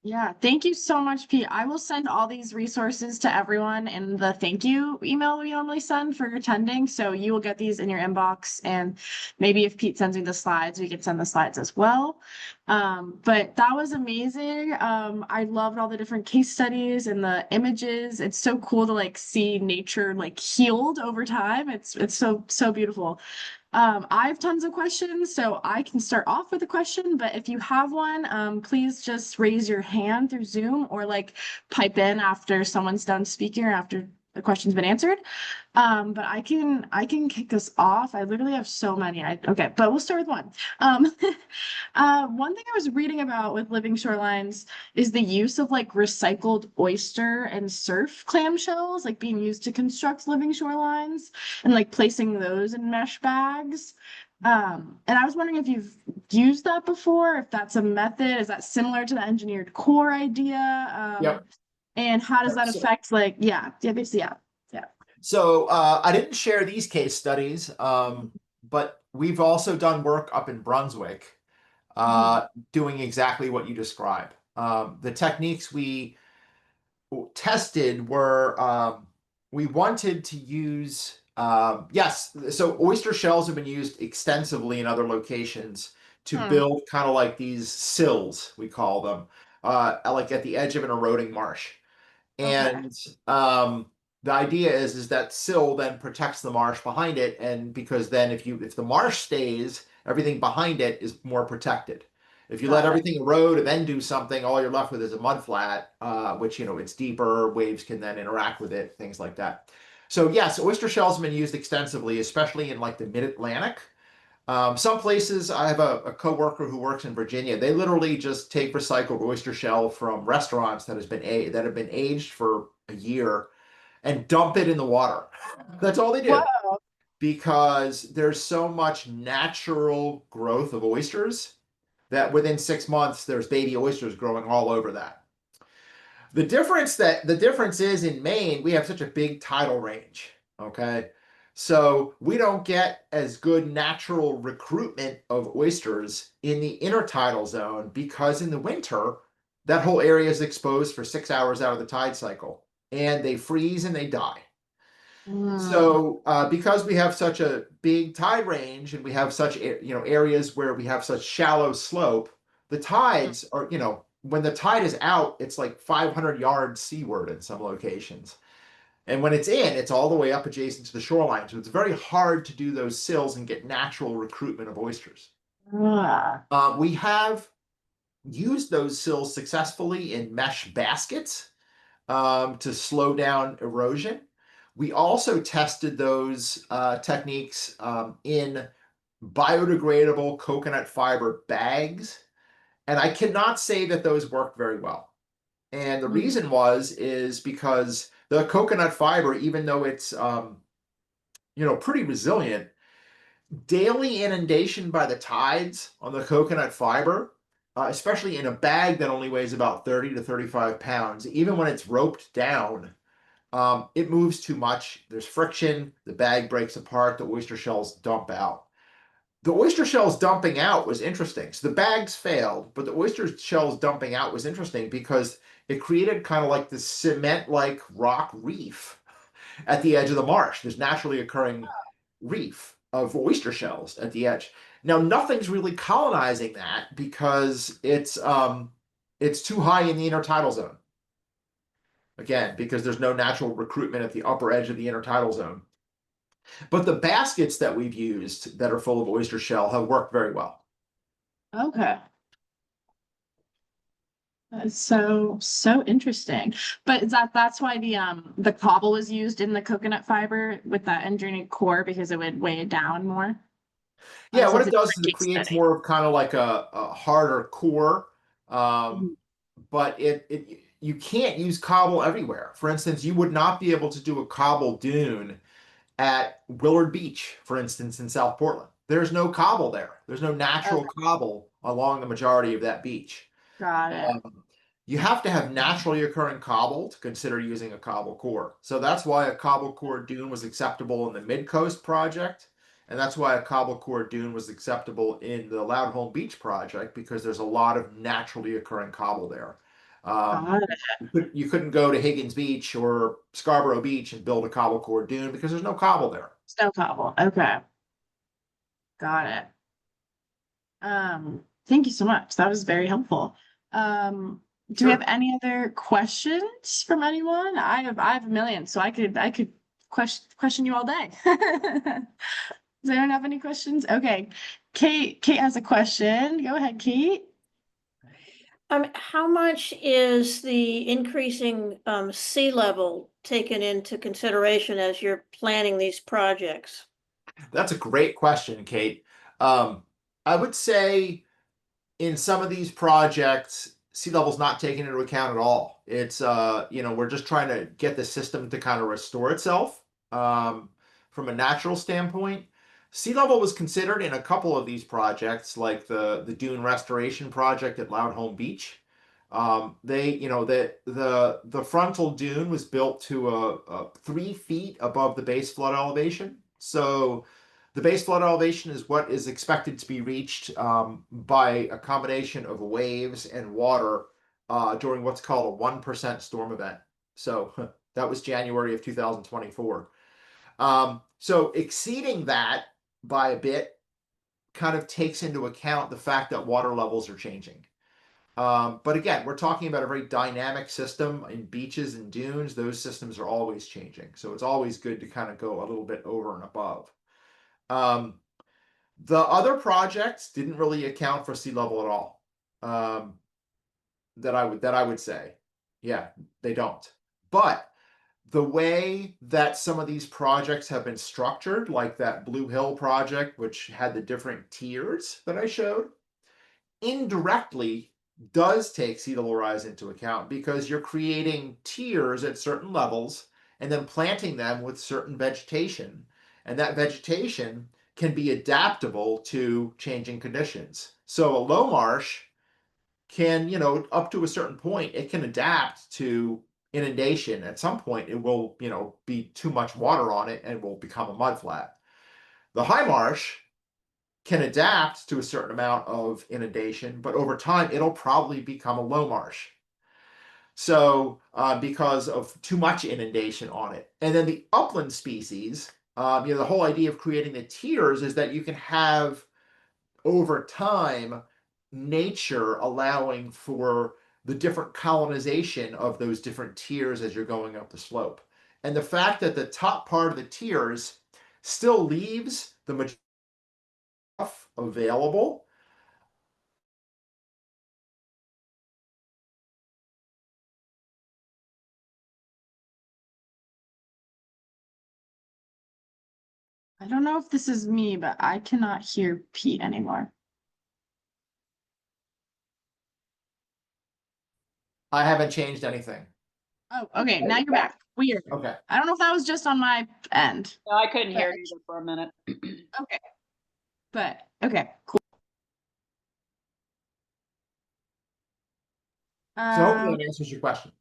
Yeah, thank you so much, Pete. I will send all these resources to everyone in the thank you email we normally send for attending. So you will get these in your inbox. And maybe if Pete sends me the slides, we can send the slides as well. But that was amazing. I loved all the different case studies and the images. It's so cool to like see nature like healed over time. It's so beautiful. I have tons of questions, so I can start off with a question, but if you have one, please just raise your hand through Zoom or like pipe in after someone's done speaking or after the question's been answered. But I can kick us off. I literally have so many. Okay, but we'll start with one. Um, one thing I was reading about with living shorelines is the use of like recycled oyster and surf clamshells, like being used to construct living shorelines and like placing those in mesh bags. And I was wondering if you've used that before, if that's a method, is that similar to the engineered core idea? Yep. And how does that So, affect like, yeah, basically, yeah. so I didn't share these case studies, but we've also done work up in Brunswick Mhm. doing exactly what you describe. The techniques we tested were we wanted to use yes, so oyster shells have been used extensively in other locations to Hmm. build kind of like these sills, we call them, like at the edge of an eroding marsh. Okay. And the idea is that sill then protects the marsh behind it, and because then if the marsh stays, everything behind it is more protected. If you let Got it. everything erode and then do something, all you're left with is a mud flat, which it's deeper. Waves can then interact with it, things like that. So yes, oyster shells have been used extensively, especially in like the mid-Atlantic. Some places, I have a coworker who works in Virginia. They literally just take recycled oyster shell from restaurants that have been aged for a year and dump it in the water. That's all they do Whoa. because there's so much natural growth of oysters that within 6 months there's baby oysters growing all over that. The difference is in Maine, we have such a big tidal range. Okay. So we don't get as good natural recruitment of oysters in the intertidal zone because in the winter, that whole area is exposed for 6 hours out of the tide cycle and they freeze and they die. Hmm. So because we have such a big tide range and we have such areas where we have such shallow slope, the tides are when the tide is out, it's like 500 yards seaward in some locations. And when it's in, it's all the way up adjacent to the shoreline. So it's very hard to do those sills and get natural recruitment of oysters. Ah. We have used those sills successfully in mesh baskets to slow down erosion. We also tested those techniques in biodegradable coconut fiber bags, and I cannot say that those worked very well. And the Hmm. reason is because the coconut fiber, even though it's pretty resilient, daily inundation by the tides on the coconut fiber, especially in a bag that only weighs about 30 to 35 pounds, even when it's roped down, it moves too much. There's friction. The bag breaks apart. The oyster shells dump out. The oyster shells dumping out was interesting. So the bags failed, but the oyster shells dumping out was interesting because it created kind of like this cement-like rock reef at the edge of the marsh. There's naturally occurring reef of oyster shells at the edge. Now nothing's really colonizing that because it's too high in the intertidal zone. Again, because there's no natural recruitment at the upper edge of the intertidal zone. But the baskets that we've used that are full of oyster shell have worked very well. Okay. That's so interesting. But is that's why the cobble was used in the coconut fiber with that engineered core because it would weigh it down more? Yeah, So what it's it a does different is it case creates study. more of kind of like a harder core. Um, Mhm. but you can't use cobble everywhere. For instance, you would not be able to do a cobble dune at Willard Beach, for instance, in South Portland. There's no cobble there. There's no natural Okay, cobble along the majority of that beach. got it. You have to have naturally occurring cobble to consider using a cobble core. So that's why a cobble core dune was acceptable in the Mid Coast project, And that's why a cobble core dune was acceptable in the Loudholm Beach project, because there's a lot of naturally occurring cobble there. Um, Got it. you couldn't go to Higgins Beach or Scarborough Beach and build a cobble core dune because there's no cobble there. Snow cobble. Okay. Got it. Thank you so much. That was very helpful. Do we have Sure. any other questions from anyone? I have a million, so I could question you all day. Does anyone have any questions? Okay. Kate has a question. Go ahead, Kate. How much is the increasing sea level taken into consideration as you're planning these projects? That's a great question, Kate. I would say in some of these projects, sea level's not taken into account at all. It's we're just trying to get the system to kind of restore itself from a natural standpoint. Sea level was considered in a couple of these projects, like the dune restoration project at Loudholm Beach. The frontal dune was built to a 3 feet above the base flood elevation. So the base flood elevation is what is expected to be reached by a combination of waves and water during what's called a 1% storm event. So that was January of 2024. So exceeding that by a bit kind of takes into account the fact that water levels are changing. But again, we're talking about a very dynamic system in beaches and dunes. Those systems are always changing. So it's always good to kind of go a little bit over and above. The other projects didn't really account for sea level at all. That I would say. Yeah, they don't. But the way that some of these projects have been structured, like that Blue Hill project, which had the different tiers that I showed, indirectly does take sea level rise into account, because you're creating tiers at certain levels and then planting them with certain vegetation. And that vegetation can be adaptable to changing conditions. So a low marsh can, up to a certain point, it can adapt to inundation. At some point, it will, be too much water on it and will become a mudflat. The high marsh can adapt to a certain amount of inundation, but over time, it'll probably become a low marsh. So, because of too much inundation on it. And then the upland species, the whole idea of creating the tiers is that you can have, over time, nature allowing for the different colonization of those different tiers as you're going up the slope. And the fact that the top part of the tiers still leaves the majority available. I don't know if this is me, but I cannot hear Pete anymore. I haven't changed anything. Oh, okay. Now you're back. Weird. Okay. I don't know if that was just on my end. No, I couldn't hear it either for a minute. Okay. But okay, cool. So hopefully that answers your question.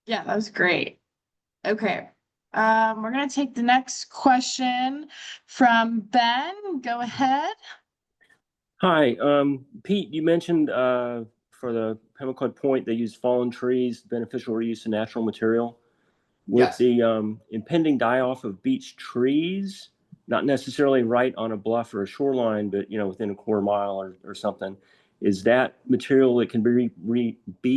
Yeah, that was great. Okay. We're gonna take the next question from Ben. Go ahead. Hi, Pete, you mentioned for the Pemmican Point, they use fallen trees, beneficial reuse of natural material. With Yes. the impending die-off of beech trees, not necessarily right on a bluff or a shoreline, but within a quarter mile or something, is that material that can be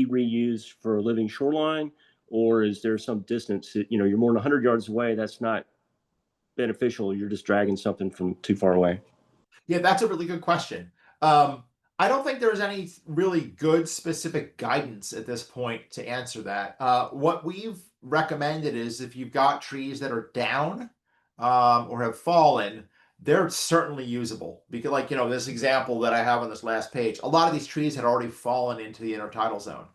reused for a living shoreline, or is there some distance that, you're more than 100 yards away, that's not beneficial, you're just dragging something from too far away? Yeah, that's a really good question. I don't think there's any really good specific guidance at this point to answer that. What we've recommended is, if you've got trees that are down or have fallen, they're certainly usable. Because, like, this example that I have on this last page, a lot of these trees had already fallen into the intertidal zone.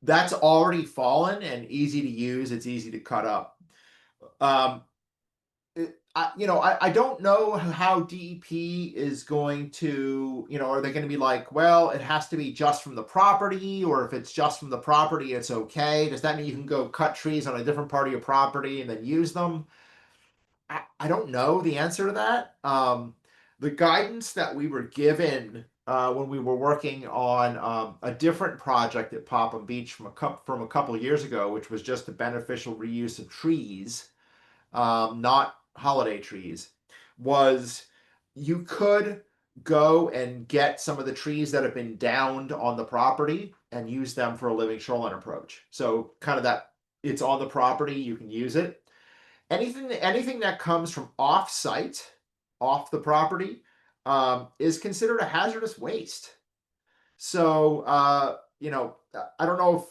That's already fallen and easy to use. It's easy to cut up. I don't know how DEP is going to, are they going to be like, well, it has to be just from the property, or if it's just from the property, it's okay. Does that mean you can go cut trees on a different part of your property and then use them? I don't know the answer to that. The guidance that we were given when we were working on a different project at Popham Beach from a couple of years ago, which was just the beneficial reuse of trees, not holiday trees, was you could go and get some of the trees that have been downed on the property and use them for a living shoreline approach. So kind of that it's on the property, you can use it. Anything that comes from off site, off the property, is considered a hazardous waste. So I don't know if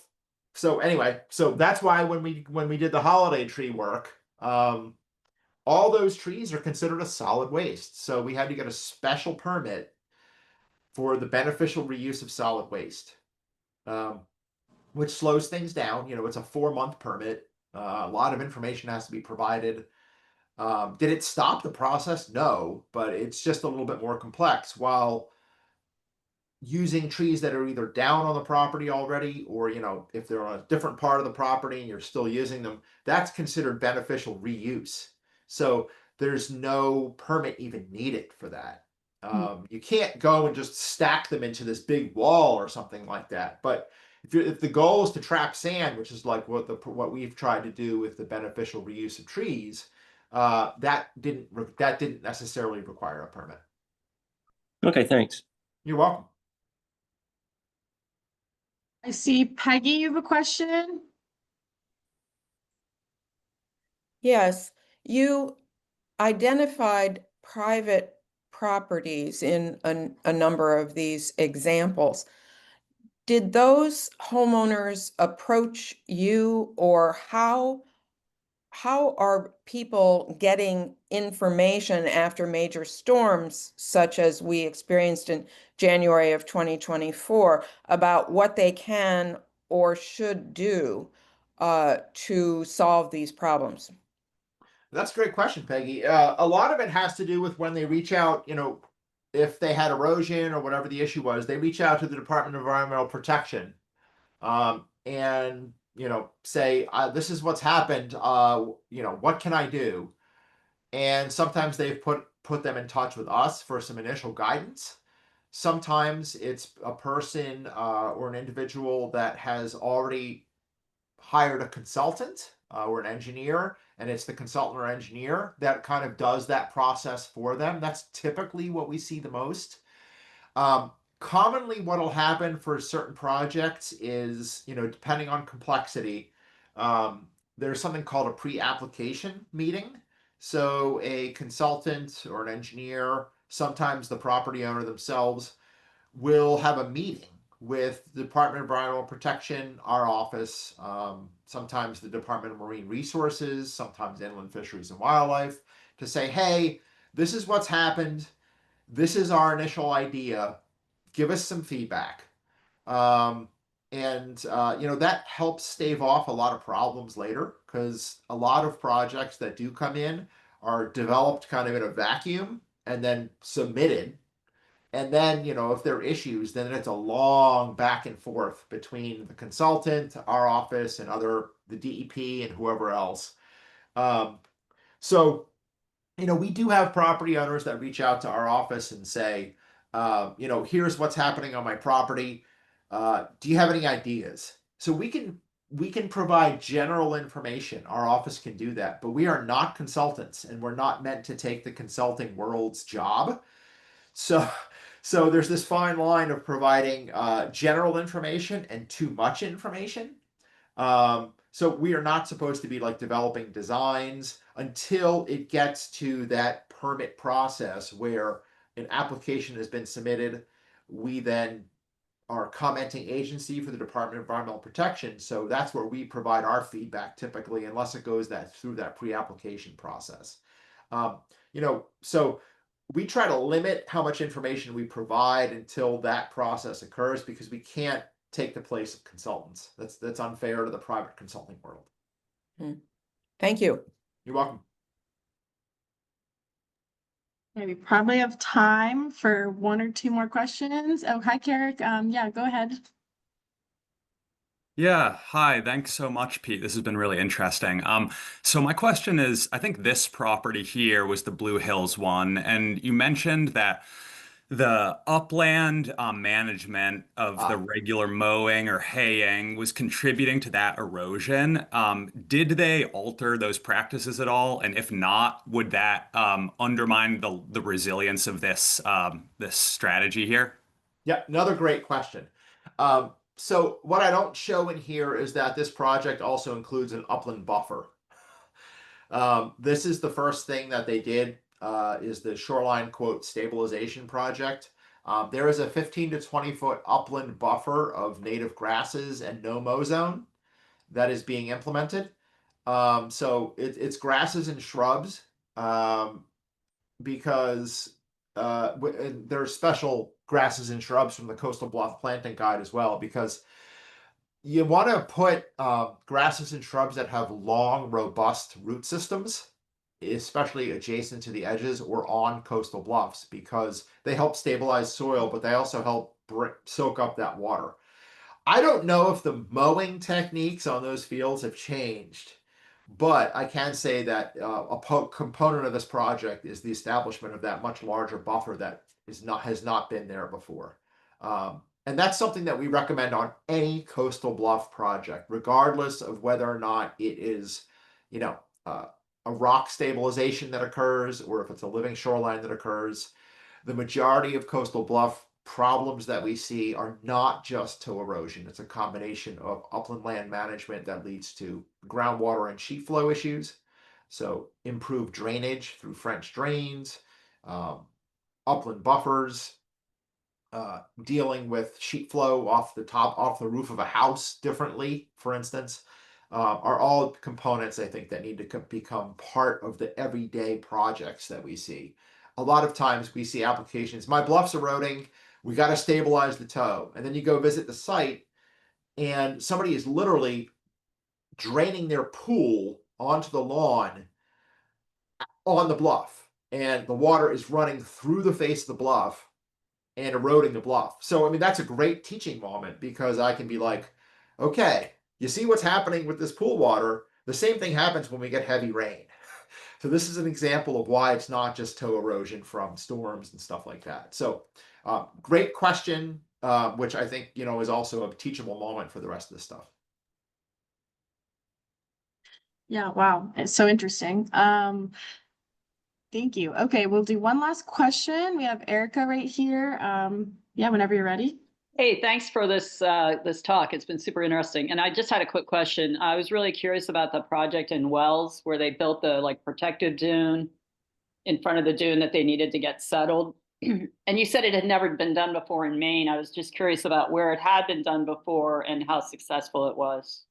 so anyway, so that's why when we did the holiday tree work, all those trees are considered a solid waste. So we had to get a special permit for the beneficial reuse of solid waste, which slows things down. It's a 4-month permit. A lot of information has to be provided. Did it stop the process? No, but it's just a little bit more complex. While using trees that are either down on the property already, or if they're on a different part of the property and you're still using them, that's considered beneficial reuse. So there's no permit even needed for that. You can't go and just stack them into this big wall or something like that. But if the goal is to trap sand, which is like what we've tried to do with the beneficial reuse of trees, that didn't necessarily require a permit. Okay, thanks. You're welcome. I see Peggy, you have a question? Yes, you identified private properties in a number of these examples. Did those homeowners approach you, or how are people getting information after major storms, such as we experienced in January of 2024, about what they can or should do to solve these problems? That's a great question, Peggy. A lot of it has to do with when they reach out, if they had erosion or whatever the issue was, they reach out to the Department of Environmental Protection, and say, this is what's happened. What can I do? And sometimes they've put them in touch with us for some initial guidance. Sometimes it's a person or an individual that has already hired a consultant or an engineer, and it's the consultant or engineer that kind of does that process for them. That's typically what we see the most. Commonly, what will happen for certain projects is, depending on complexity, there's something called a pre-application meeting. So a consultant or an engineer, sometimes the property owner themselves, will have a meeting with the Department of Environmental Protection, our office, sometimes the Department of Marine Resources, sometimes Inland Fisheries and Wildlife, to say, hey, this is what's happened. This is our initial idea. Give us some feedback. That helps stave off a lot of problems later, because a lot of projects that do come in are developed kind of in a vacuum and then submitted. And then, if there are issues, then it's a long back and forth between the consultant, our office, and the DEP and whoever else. So, we do have property owners that reach out to our office and say, here's what's happening on my property. Do you have any ideas? So we can provide general information. Our office can do that, but we are not consultants, and we're not meant to take the consulting world's job. So there's this fine line of providing general information and too much information. So we are not supposed to be like developing designs until it gets to that permit process where an application has been submitted. We then are commenting agency for the Department of Environmental Protection. So that's where we provide our feedback typically, unless it goes through that pre-application process. So we try to limit how much information we provide until that process occurs, because we can't take the place of consultants. That's unfair to the private consulting world. Thank you. You're welcome. We probably have time for 1 or 2 more questions. Oh, hi, Carrick. Yeah, go ahead. Yeah, hi. Thanks so much, Pete. This has been really interesting. So my question is, I think this property here was the Blue Hills one, and you mentioned that the upland management of the Ah, regular mowing or haying was contributing to that erosion. Did they alter those practices at all? And if not, would that undermine the resilience of this strategy here? yeah, another great question. So what I don't show in here is that this project also includes an upland buffer. This is the first thing that they did, is the shoreline quote stabilization project. There is a 15 to 20 foot upland buffer of native grasses and no mow zone that is being implemented. So it's grasses and shrubs, um, because and there are special grasses and shrubs from the Coastal Bluff Planting Guide as well, because you want to put grasses and shrubs that have long, robust root systems, especially adjacent to the edges or on coastal bluffs, because they help stabilize soil, but they also help soak up that water. I don't know if the mowing techniques on those fields have changed, but I can say that component of this project is the establishment of that much larger buffer that has not been there before. And that's something that we recommend on any coastal bluff project, regardless of whether or not it is, you know, a rock stabilization that occurs or if it's a living shoreline that occurs. The majority of coastal bluff problems that we see are not just tow erosion. It's a combination of upland land management that leads to groundwater and sheet flow issues. So improved drainage through French drains, um, upland buffers, dealing with sheet flow off the roof of a house differently, for instance, are all components I think that need to become part of the everyday projects that we see. A lot of times we see applications, my bluff's eroding, we got to stabilize the tow. And then you go visit the site and somebody is literally draining their pool onto the lawn on the bluff. And the water is running through the face of the bluff and eroding the bluff. So, I mean, that's a great teaching moment because I can be like, okay, you see what's happening with this pool water? The same thing happens when we get heavy rain. So this is an example of why it's not just tow erosion from storms and stuff like that. So great question, which I think, is also a teachable moment for the rest of this stuff. Yeah, wow. It's so interesting. Thank you. Okay, we'll do one last question. We have Erica right here. Yeah, whenever you're ready. Hey, thanks for this talk. It's been super interesting. And I just had a quick question. I was really curious about the project in Wells where they built the protective dune in front of the dune that they needed to get settled. And you said it had never been done before in Maine. I was just curious about where it had been done before and how successful it was.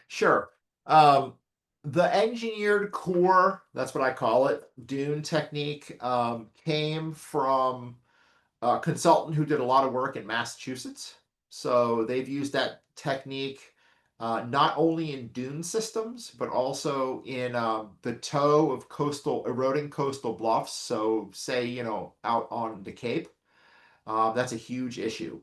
Sure. The engineered core, that's what I call it, dune technique, came from a consultant who did a lot of work in Massachusetts. So they've used that technique not only in dune systems, but also in the toe of eroding coastal bluffs. So say, out on the Cape, that's a huge issue.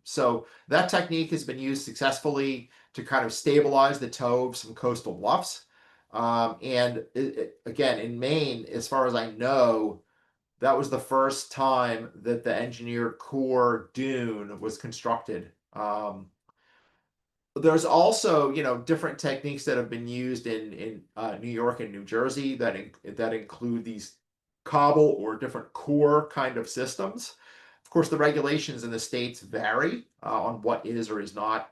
So that technique has been used successfully to kind of stabilize the toe of some coastal bluffs. And again, in Maine, as far as I know, that was the first time that the engineered core dune was constructed. There's also, different techniques that have been used in New York and New Jersey that include these cobble or different core kind of systems. Of course, the regulations in the states vary on what is or is not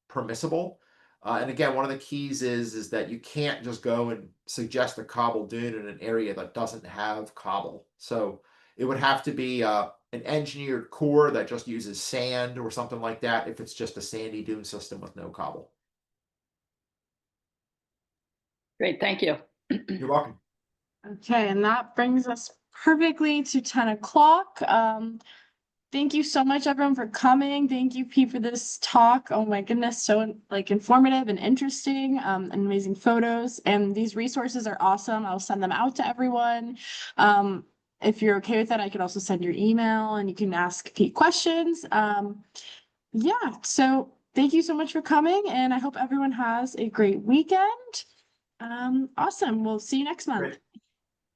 permissible. And again, one of the keys is that you can't just go and suggest a cobble dune in an area that doesn't have cobble. So it would have to be an engineered core that just uses sand or something like that if it's just a sandy dune system with no cobble. Great, thank you. You're welcome. Okay, and that brings us perfectly to 10 o'clock. Thank you so much, everyone, for coming. Thank you, Pete, for this talk. Oh my goodness, so informative and interesting, and amazing photos. And these resources are awesome. I'll send them out to everyone. If you're okay with that, I could also send your email and you can ask Pete questions. Yeah, so thank you so much for coming, and I hope everyone has a great weekend. Awesome. We'll see you next month. Great.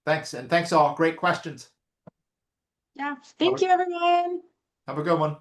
Thanks, and thanks all. Great questions. Yeah. Thank you, everyone. Have a good one.